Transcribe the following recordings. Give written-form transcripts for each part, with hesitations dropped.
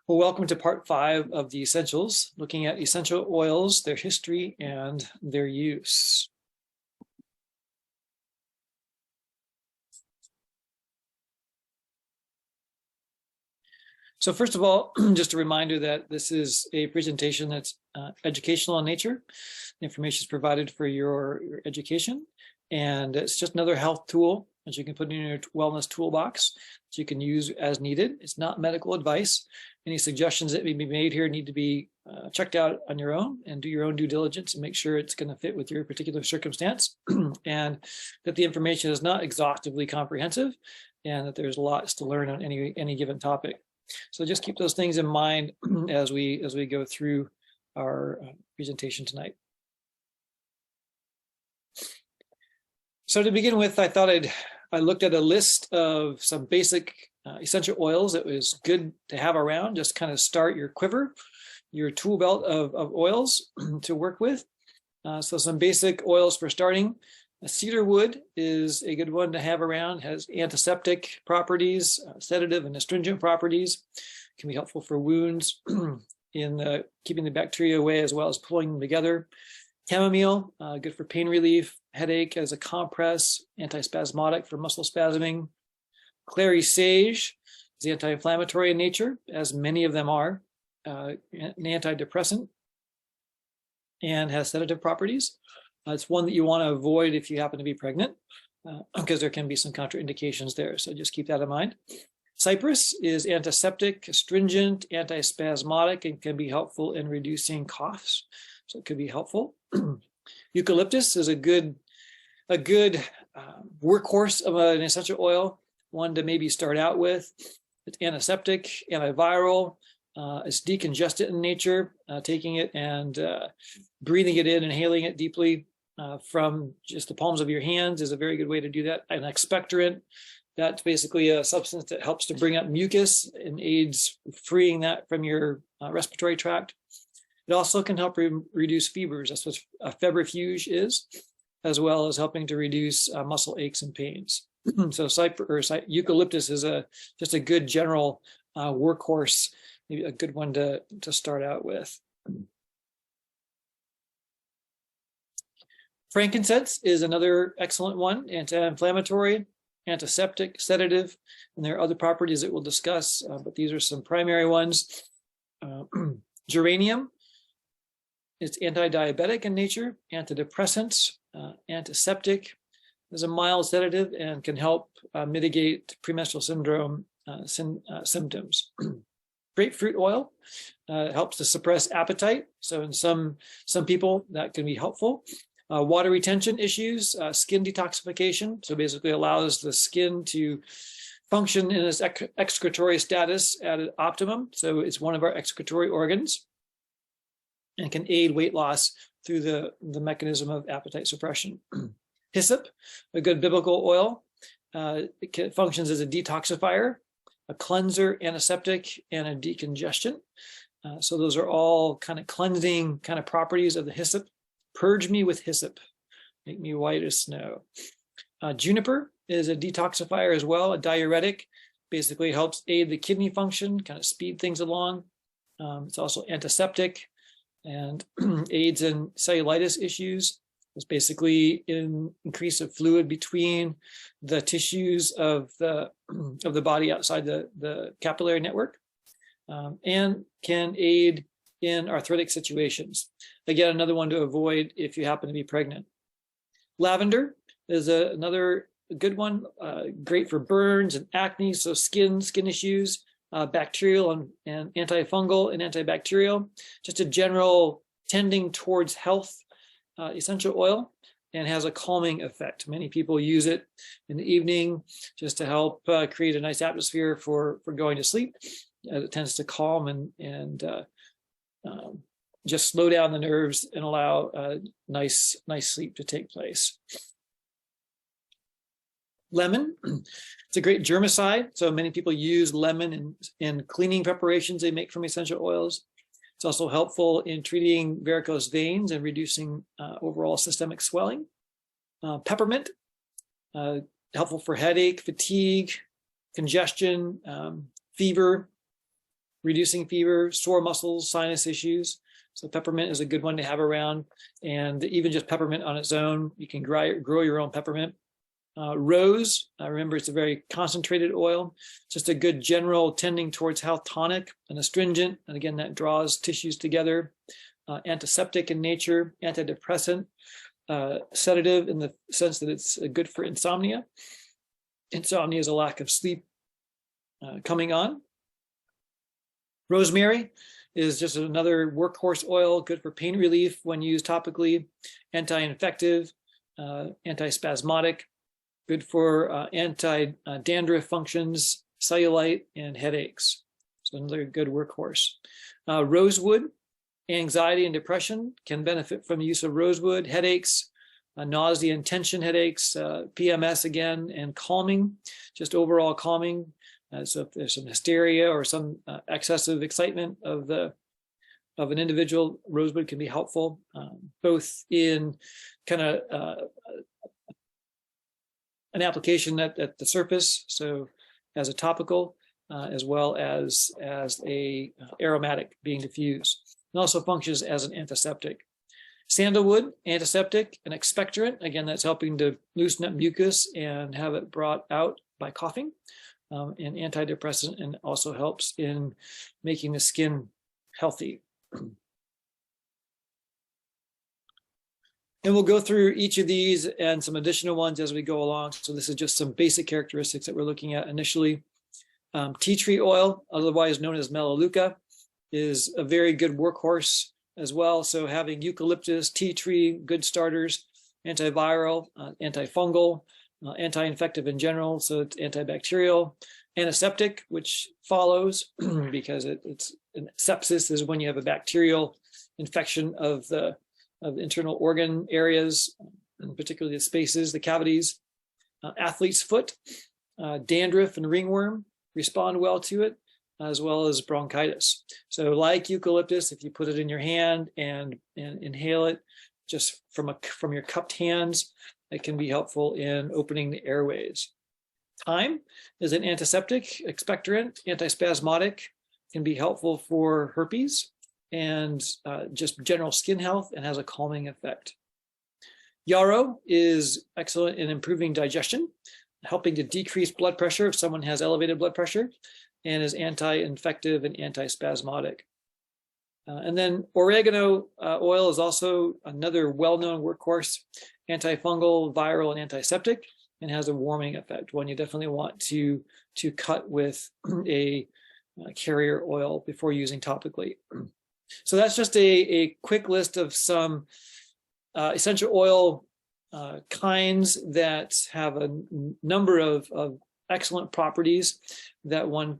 Well, welcome to part 5 of the essentials, looking at essential oils, their history, and their use. So first of all, just a reminder that this is a presentation that's educational in nature. The information is provided for your education, and it's just another health tool that you can put in your wellness toolbox that you can use as needed. It's not medical advice. Any suggestions that may be made here need to be checked out on your own and do your own due diligence and make sure it's going to fit with your particular circumstance and that the information is not exhaustively comprehensive and that there's lots to learn on any given topic. So just keep those things in mind as we go through our presentation tonight. So to begin with, I thought I looked at a list of some basic essential oils that was good to have around, just kind of start your quiver, your tool belt of oils to work with. So some basic oils for starting. Cedarwood is a good one to have around, has antiseptic properties, sedative and astringent properties, can be helpful for wounds in keeping the bacteria away as well as pulling them together. Chamomile, good for pain relief, headache as a compress, antispasmodic for muscle spasming. Clary sage is anti-inflammatory in nature, as many of them are, an antidepressant, and has sedative properties. It's one that you want to avoid if you happen to be pregnant, because there can be some contraindications there. So just keep that in mind. Cypress is antiseptic, astringent, antispasmodic, and can be helpful in reducing coughs. So it could be helpful. Eucalyptus is a good workhorse of an essential oil, one to maybe start out with. It's antiseptic, antiviral. It's decongestant in nature. Taking it and breathing it in, inhaling it deeply from just the palms of your hands is a very good way to do that. An expectorant, that's basically a substance that helps to bring up mucus and aids freeing that from your respiratory tract. It also can help reduce fevers. That's what a febrifuge is, as well as helping to reduce muscle aches and pains. So eucalyptus is just a good general workhorse, maybe a good one to start out with. Frankincense is another excellent one, anti-inflammatory, antiseptic, sedative, and there are other properties that we'll discuss, but these are some primary ones. Geranium, it's anti-diabetic in nature, antidepressant, antiseptic, is a mild sedative and can help mitigate premenstrual syndrome symptoms. Grapefruit oil helps to suppress appetite. So in some people that can be helpful. Water retention issues, skin detoxification. So basically allows the skin to function in its excretory status at an optimum. So it's one of our excretory organs and can aid weight loss through the mechanism of appetite suppression. Hyssop, a good biblical oil. It functions as a detoxifier, a cleanser, antiseptic, and a decongestant. So those are all kind of cleansing kind of properties of the hyssop. Purge me with hyssop, make me white as snow. Juniper is a detoxifier as well, a diuretic. Basically helps aid the kidney function, kind of speed things along. It's also antiseptic and aids in cellulitis issues. It's basically an increase of fluid between the tissues of the body outside the capillary network, and can aid in arthritic situations. Again, another one to avoid if you happen to be pregnant. Lavender is another good one, great for burns and acne, so skin issues, bacterial and antifungal and antibacterial, just a general tending towards health essential oil, and has a calming effect. Many people use it in the evening just to help create a nice atmosphere for going to sleep. It tends to calm and just slow down the nerves and allow nice sleep to take place. Lemon, it's a great germicide. So many people use lemon in cleaning preparations they make from essential oils. It's also helpful in treating varicose veins and reducing overall systemic swelling. Peppermint, helpful for headache, fatigue, congestion, fever. reducing fever, sore muscles, sinus issues. So peppermint is a good one to have around, and even just peppermint on its own, you can grow your own peppermint. Rose, remember it's a very concentrated oil, just a good general tending towards health tonic and astringent, and again that draws tissues together. Antiseptic in nature, antidepressant, sedative in the sense that it's good for insomnia. Insomnia is a lack of sleep coming on. Rosemary is just another workhorse oil, good for pain relief when used topically, anti-infective, antispasmodic, good for anti-dandruff functions, cellulite, and headaches. So another good workhorse. Rosewood, anxiety and depression can benefit from the use of rosewood, headaches, nausea and tension headaches, PMS again, and calming, just overall calming. So if there's some hysteria or some excessive excitement of an individual, rosewood can be helpful, both in kind of an application at the surface, so as a topical, as well as a aromatic being diffused. It also functions as an antiseptic. Sandalwood, antiseptic and expectorant. Again, that's helping to loosen up mucus and have it brought out by coughing. And antidepressant, and also helps in making the skin healthy. And we'll go through each of these and some additional ones as we go along. So this is just some basic characteristics that we're looking at initially. Tea tree oil, otherwise known as melaleuca, is a very good workhorse as well. So having eucalyptus, tea tree, good starters, antiviral, antifungal, anti-infective in general, so it's antibacterial, antiseptic, which follows because it's sepsis is when you have a bacterial infection of the internal organ areas, and particularly the spaces, the cavities. Athlete's foot, dandruff and ringworm respond well to it, as well as bronchitis. So like eucalyptus, if you put it in your hand and inhale it just from your cupped hands, it can be helpful in opening the airways. Thyme is an antiseptic, expectorant, antispasmodic, can be helpful for herpes and just general skin health, and has a calming effect. Yarrow is excellent in improving digestion, helping to decrease blood pressure if someone has elevated blood pressure, and is anti-infective and antispasmodic. And then oregano oil is also another well-known workhorse, antifungal, viral, and antiseptic, and has a warming effect, one you definitely want to cut with a carrier oil before using topically. So that's just a quick list of some essential oil kinds that have a number of excellent properties that one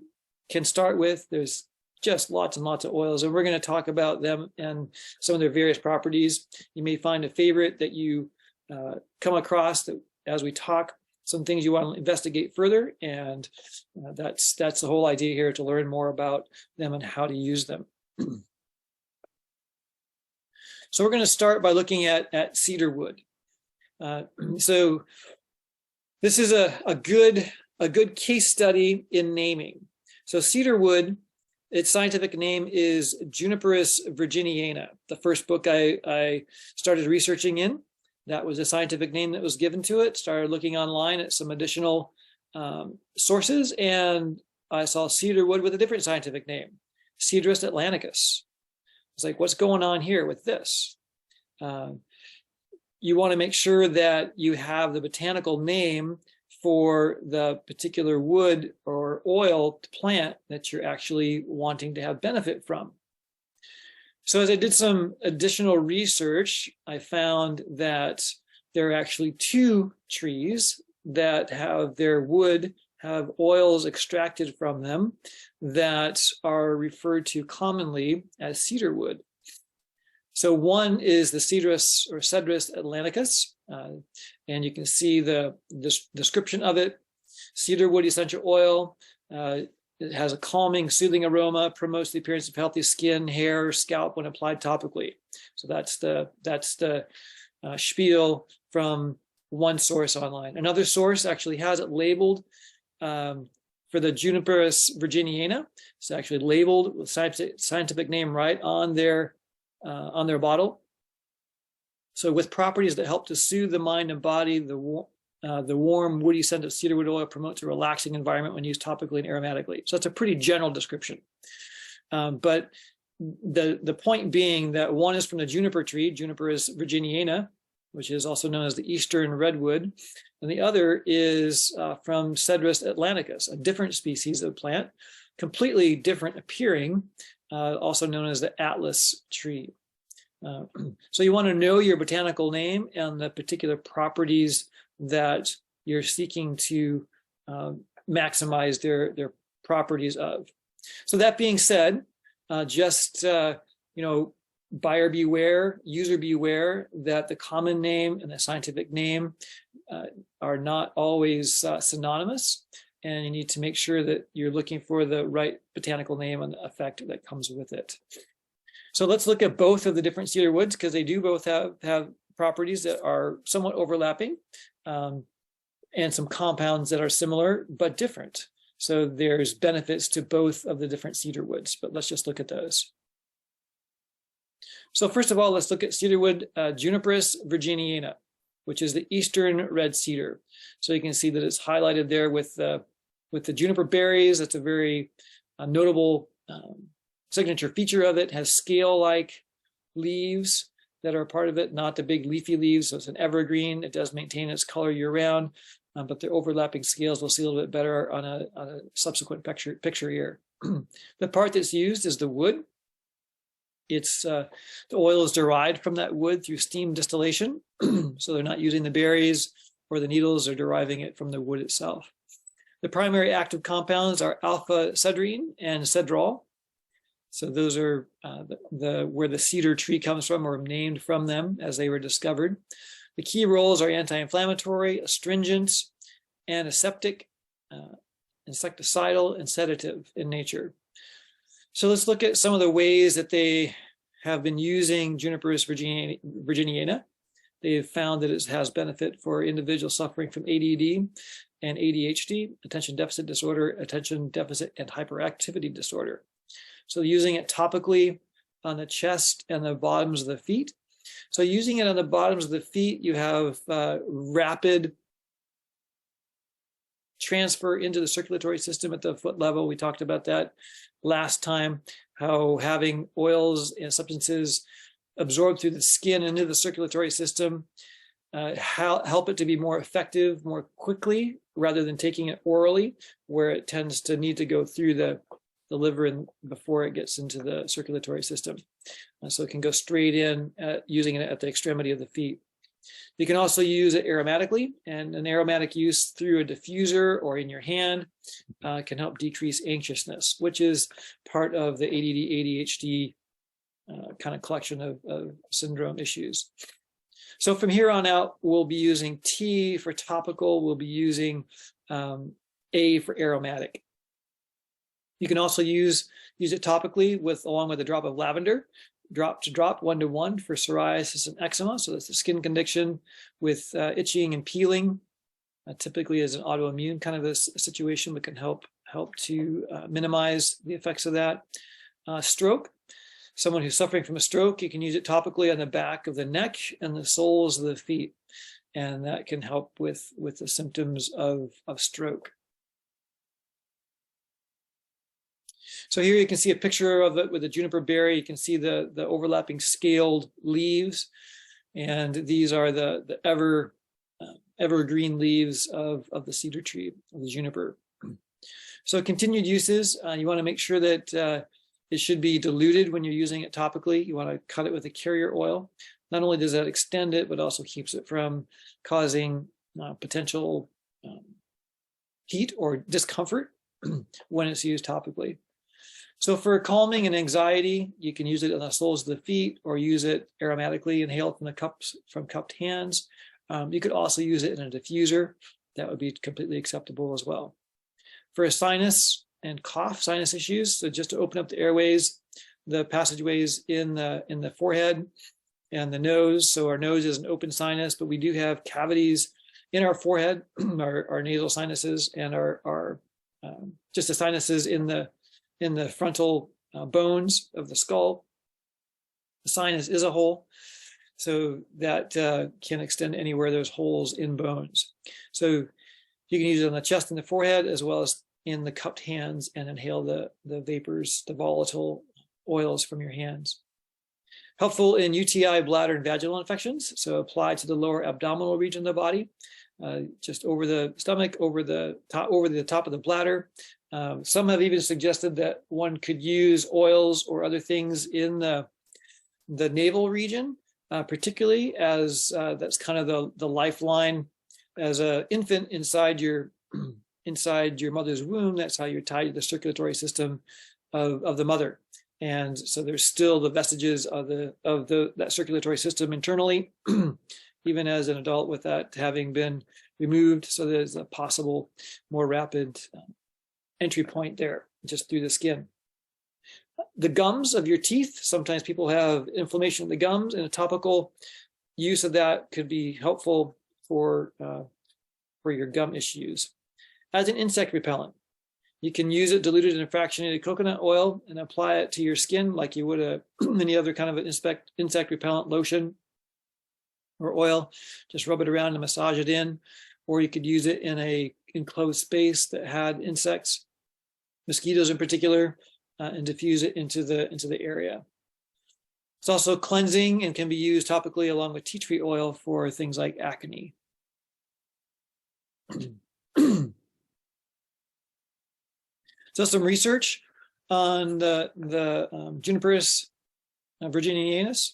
can start with. There's just lots and lots of oils, and we're going to talk about them and some of their various properties. You may find a favorite that you come across that as we talk, some things you want to investigate further, and that's the whole idea here, to learn more about them and how to use them. So we're going to start by looking at cedarwood. So this is a good case study in naming. So cedarwood, its scientific name is Juniperus virginiana. The first book I started researching in, that was a scientific name that was given to it. Started looking online at some additional sources, and I saw cedarwood with a different scientific name, Cedrus atlanticus. It's like, what's going on here with this? You want to make sure that you have the botanical name for the particular wood or oil plant that you're actually wanting to have benefit from. So as I did some additional research, I found that there are actually two trees that have their wood have oils extracted from them that are referred to commonly as cedarwood. So one is the Cedrus or Cedrus atlanticus, and you can see the description of it. Cedarwood essential oil. It has a calming, soothing aroma, promotes the appearance of healthy skin, hair, scalp when applied topically. So that's the spiel from one source online. Another source actually has it labeled For the Juniperus virginiana, it's actually labeled with scientific name right on their bottle. So with properties that help to soothe the mind and body, the warm, woody scent of cedarwood oil promotes a relaxing environment when used topically and aromatically. So that's a pretty general description. But the point being that one is from the juniper tree, Juniperus virginiana, which is also known as the eastern redwood, and the other is from Cedrus atlanticus, a different species of plant, completely different appearing, also known as the atlas tree. So you want to know your botanical name and the particular properties that you're seeking to maximize their properties of. So that being said, buyer beware, user beware that the common name and the scientific name are not always synonymous, and you need to make sure that you're looking for the right botanical name and the effect that comes with it. So let's look at both of the different cedar woods, because they do both have properties that are somewhat overlapping and some compounds that are similar but different. So there's benefits to both of the different cedar woods, but let's just look at those. So first of all, let's look at cedarwood Juniperus virginiana, which is the eastern red cedar. So you can see that it's highlighted there with the juniper berries. That's a very notable signature feature of it. It has scale-like leaves that are part of it, not the big leafy leaves. So it's an evergreen. It does maintain its color year-round, but the overlapping scales we'll see a little bit better on a subsequent picture here. The part that's used is the wood. It's the oil is derived from that wood through steam distillation. So they're not using the berries or the needles, they're deriving it from the wood itself. The primary active compounds are alpha cedrine and cedrol. So those are where the cedar tree comes from, or named from them as they were discovered. The key roles are anti-inflammatory, astringent, antiseptic, insecticidal, and sedative in nature. So let's look at some of the ways that they have been using Juniperus virginiana. They've found that it has benefit for individuals suffering from ADD and ADHD, attention deficit disorder, attention deficit and hyperactivity disorder. So using it topically on the chest and the bottoms of the feet. So using it on the bottoms of the feet, you have rapid transfer into the circulatory system at the foot level. We talked about that last time, how having oils and substances absorbed through the skin into the circulatory system help it to be more effective more quickly rather than taking it orally, where it tends to need to go through the liver and before it gets into the circulatory system. So it can go straight in using it at the extremity of the feet. You can also use it aromatically, and an aromatic use through a diffuser or in your hand can help decrease anxiousness, which is part of the ADD, ADHD kind of collection of syndrome issues. So from here on out, we'll be using T for topical, we'll be using A for aromatic. You can also use it topically along with a drop of lavender, drop to drop, 1-to-1 for psoriasis and eczema. So that's the skin condition with itching and peeling. Typically is an autoimmune kind of a situation, but can help to minimize the effects of that. Stroke. Someone who's suffering from a stroke, you can use it topically on the back of the neck and the soles of the feet, and that can help with the symptoms of stroke. So here you can see a picture of it with a juniper berry. You can see the overlapping scaled leaves, and these are the evergreen leaves of the cedar tree, of the juniper. So continued uses, you want to make sure that it should be diluted when you're using it topically. You want to cut it with a carrier oil. Not only does that extend it, but also keeps it from causing potential heat or discomfort when it's used topically. So for calming and anxiety, you can use it on the soles of the feet or use it aromatically, inhale from cupped hands. You could also use it in a diffuser. That would be completely acceptable as well. For a sinus and cough, sinus issues, so just to open up the airways, the passageways in the forehead and the nose. So our nose is an open sinus, but we do have cavities in our forehead, our nasal sinuses and our just the sinuses in the frontal bones of the skull. The sinus is a hole, so that can extend anywhere there's holes in bones. So you can use it on the chest and the forehead, as well as in the cupped hands, and inhale the vapors, the volatile oils from your hands. Helpful in UTI, bladder, and vaginal infections. So apply to the lower abdominal region of the body, just over the stomach, over the top of the bladder. Some have even suggested that one could use oils or other things in the navel region, particularly as that's kind of the lifeline. As an infant inside your mother's womb, that's how you're tied to the circulatory system of the mother. And so there's still the vestiges of that circulatory system internally, even as an adult, with that having been removed. So there's a possible more rapid entry point there, just through the skin. The gums of your teeth. Sometimes people have inflammation of the gums, and a topical use of that could be helpful for your gum issues. As an insect repellent, you can use it diluted in fractionated coconut oil and apply it to your skin like you would any other kind of an insect repellent lotion or oil. Just rub it around and massage it in. Or you could use it in a enclosed space that had insects, mosquitoes in particular, and diffuse it into the area. It's also cleansing and can be used topically along with tea tree oil for things like acne. So some research on the Juniperus virginianus,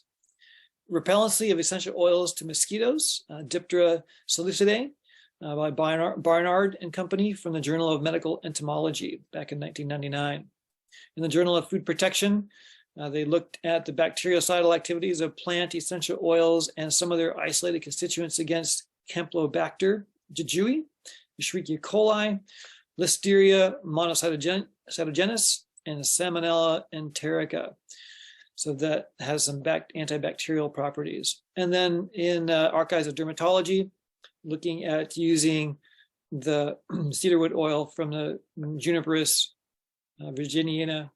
repellency of essential oils to mosquitoes, Diptera salicidae, by Barnard and Company from the Journal of Medical Entomology back in 1999. In the Journal of Food Protection, they looked at the bactericidal activities of plant essential oils and some of their isolated constituents against Campylobacter jejui, Escherichia coli, Listeria monocytogenes, and Salmonella enterica. So that has some antibacterial properties. And then in Archives of Dermatology, looking at using the cedarwood oil from the Juniperus virginiana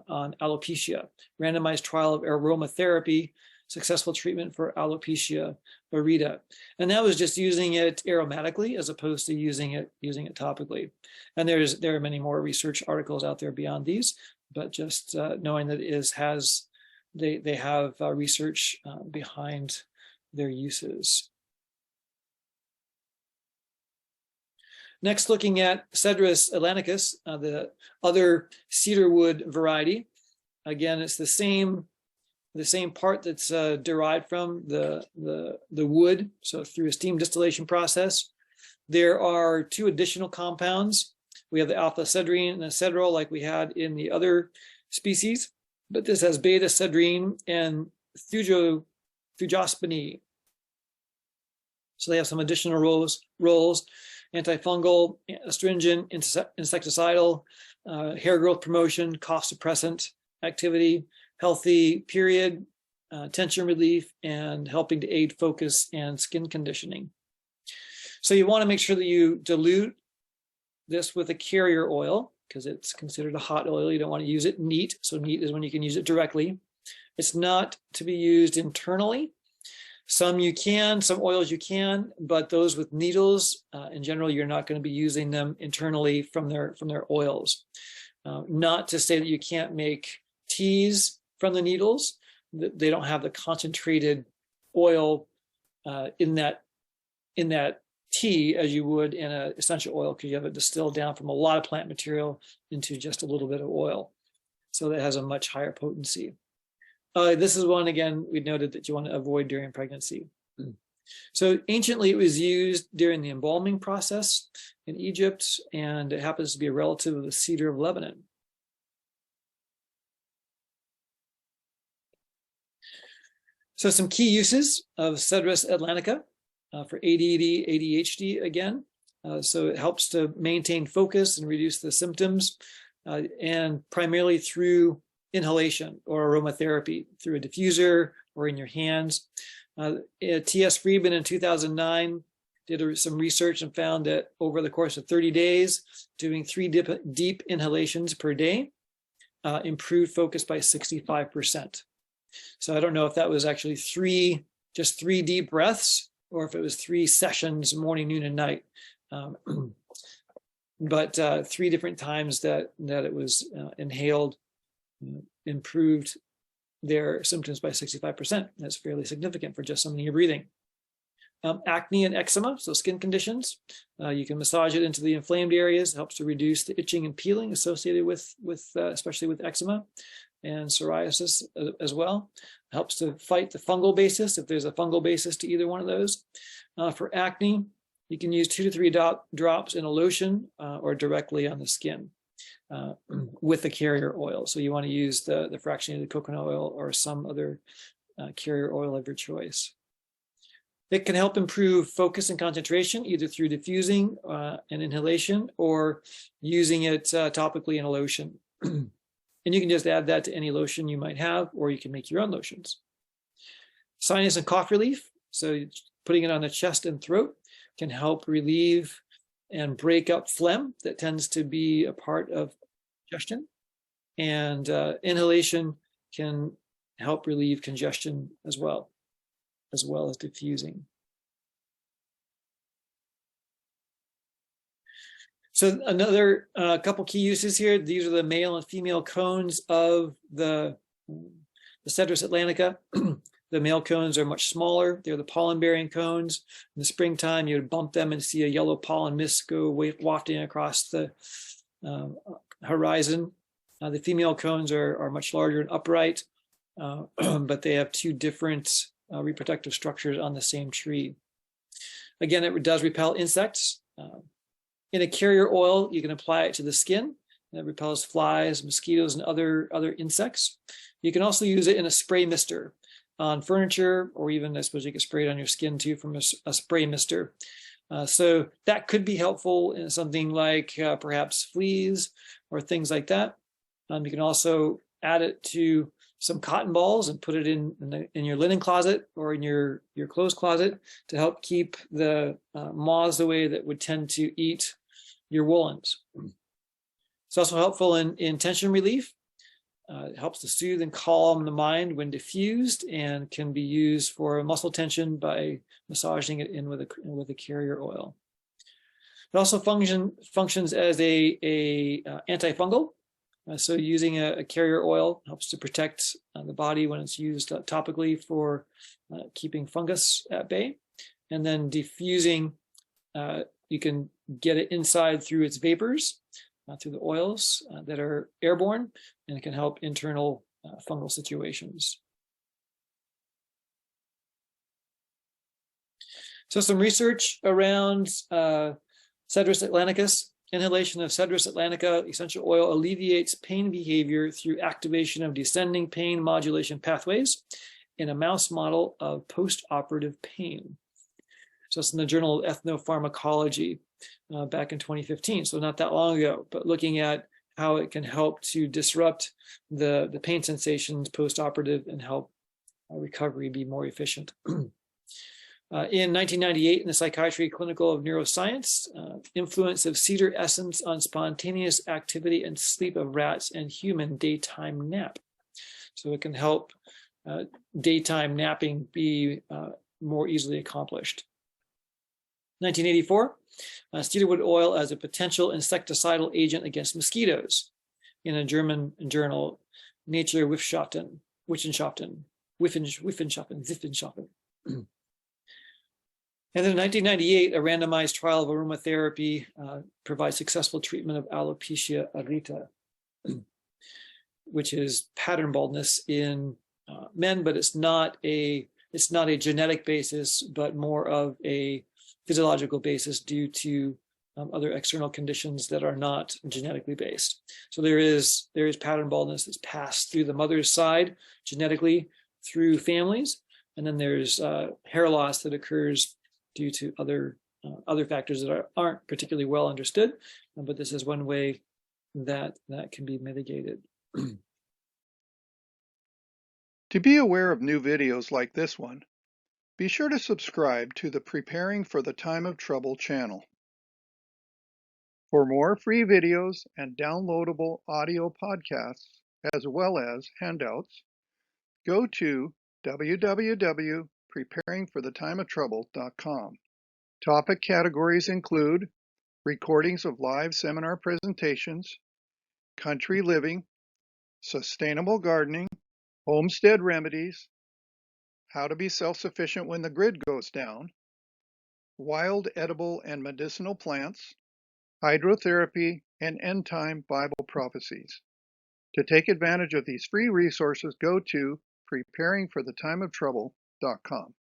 on alopecia, randomized trial of aromatherapy, successful treatment for alopecia areata. And that was just using it aromatically as opposed to using it topically. And there are many more research articles out there beyond these, but just knowing that they have research behind their uses. Next, looking at Cedarwood atlanticus, the other cedarwood variety. Again, it's the same part that's derived from the wood, so through a steam distillation process. There are two additional compounds. We have the alpha-cedrine and the cedrol like we had in the other species, but this has beta-cedrine and thujospene. So they have some additional roles. Antifungal, astringent, insecticidal, hair growth promotion, cough suppressant activity, healthy period, tension relief, and helping to aid focus and skin conditioning. So you want to make sure that you dilute this with a carrier oil because it's considered a hot oil. You don't want to use it neat. So neat is when you can use it directly. It's not to be used internally. Some you can, some oils you can, but those with needles, in general, you're not going to be using them internally from their oils. Not to say that you can't make teas from the needles. They don't have the concentrated oil in that tea as you would in an essential oil, because you have it distilled down from a lot of plant material into just a little bit of oil. So that has a much higher potency. This is one, again, we noted that you want to avoid during pregnancy. So anciently it was used during the embalming process in Egypt, and it happens to be a relative of the cedar of Lebanon. So some key uses of Cedarwood atlantica for ADD, ADHD again. So it helps to maintain focus and reduce the symptoms, and primarily through inhalation or aromatherapy through a diffuser or in your hands. T.S. Friedman in 2009 did some research and found that over the course of 30 days, doing 3 deep inhalations per day improved focus by 65%. So I don't know if that was actually just three deep breaths, or if it was 3 sessions, morning, noon, and night. But 3 different times that it was inhaled improved their symptoms by 65%. That's fairly significant for just something you're breathing. Acne and eczema, so skin conditions. You can massage it into the inflamed areas. It helps to reduce the itching and peeling associated with especially with eczema and psoriasis as well. It helps to fight the fungal basis if there's a fungal basis to either one of those. For acne, you can use 2 to 3 drops in a lotion or directly on the skin with the carrier oil. So you want to use the fractionated coconut oil or some other carrier oil of your choice. It can help improve focus and concentration either through diffusing and inhalation or using it topically in a lotion. And you can just add that to any lotion you might have, or you can make your own lotions. Sinus and cough relief. So putting it on the chest and throat can help relieve and break up phlegm that tends to be a part of congestion. And inhalation can help relieve congestion as well as diffusing. So another couple key uses here. These are the male and female cones of the Cedrus atlantica. The male cones are much smaller. They're the pollen-bearing cones. In the springtime, you would bump them and see a yellow pollen mist go wafting across the horizon. The female cones are much larger and upright, but they have 2 different reproductive structures on the same tree. Again, it does repel insects. In a carrier oil, you can apply it to the skin. It repels flies, mosquitoes, and other insects. You can also use it in a spray mister on furniture, or even, I suppose, you can spray it on your skin too from a spray mister. So that could be helpful in something like perhaps fleas or things like that. You can also add it to some cotton balls and put it in your linen closet or in your clothes closet to help keep the moths away that would tend to eat your woolens. It's also helpful in tension relief. It helps to soothe and calm the mind when diffused, and can be used for muscle tension by massaging it in with a carrier oil. It also functions as a antifungal. So using a carrier oil helps to protect the body when it's used topically for keeping fungus at bay. And then diffusing, you can get it inside through its vapors, through the oils that are airborne, and it can help internal fungal situations. So some research around Cedrus atlanticus. Inhalation of Cedrus atlantica essential oil alleviates pain behavior through activation of descending pain modulation pathways in a mouse model of post-operative pain. So it's in the Journal of Ethnopharmacology back in 2015, so not that long ago, but looking at how it can help to disrupt the pain sensations post-operative and help recovery be more efficient. In 1998, in the Psychiatry Clinical of Neuroscience, influence of cedar essence on spontaneous activity and sleep of rats and human daytime nap. So it can help daytime napping be more easily accomplished. 1984, cedarwood oil as a potential insecticidal agent against mosquitoes in a German journal, Nature Wissenschaften. And then in 1998, a randomized trial of aromatherapy provides successful treatment of alopecia areata, which is pattern baldness in men, but it's not a genetic basis, but more of a physiological basis due to other external conditions that are not genetically based. So there is pattern baldness that's passed through the mother's side genetically through families, and then there's hair loss that occurs due to other factors that aren't particularly well understood, but this is one way that can be mitigated. To be aware of new videos like this one, Be sure to subscribe to the Preparing for the Time of Trouble channel. For more free videos and downloadable audio podcasts, as well as handouts, go to www.preparingforthetimeoftrouble.com. Topic categories include recordings of live seminar presentations, country living, sustainable gardening, homestead remedies, how to be self-sufficient when the grid goes down, wild edible and medicinal plants, hydrotherapy, and end-time Bible prophecies. To take advantage of these free resources, go to preparingforthetimeoftrouble.com.